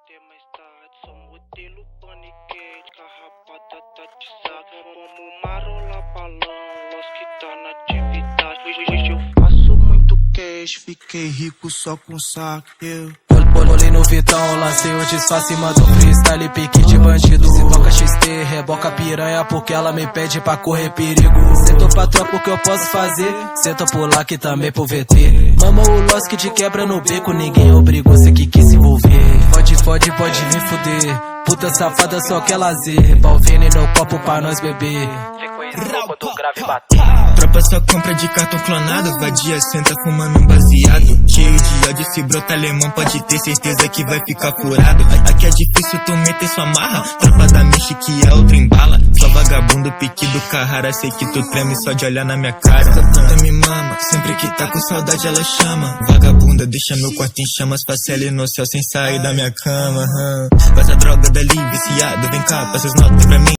ter mais tarde. Sou modelo paniquete, carrapada tá de saco. Vamos marolar balão, los que tá na atividade. Hoje eu faço muito cash, fiquei rico só com saque. Olhei no Vitão, lancei o disfarce, mando freestyle, pique de bandido. Se toca XT, reboca piranha, porque ela me pede pra correr perigo. Sento pra tropa o que eu posso fazer, senta por lá que também pro VT. Mama o Lost que te quebra no beco, ninguém obrigou, cê que quis se envolver. Pode vir fuder, puta safada só quer lazer. Balvene no copo pra nós beber. Quando o grave bater. Tropa só compra de cartão clonado, vadia senta fumando um baseado. Cheio de ódio, se brota alemão pode ter certeza que vai ficar curado. Aqui é difícil tu meter sua marra, tropa da Michi que é outra embala. Só vagabundo, pique do Carrara, sei que tu treme só de olhar na minha cara. Essa puta me mama, sempre que tá com saudade ela chama. Vagabunda, deixa meu quarto em chamas, faça ela no céu sem sair da minha cama. Passa droga dali, viciado, vem cá, passa as notas pra mim.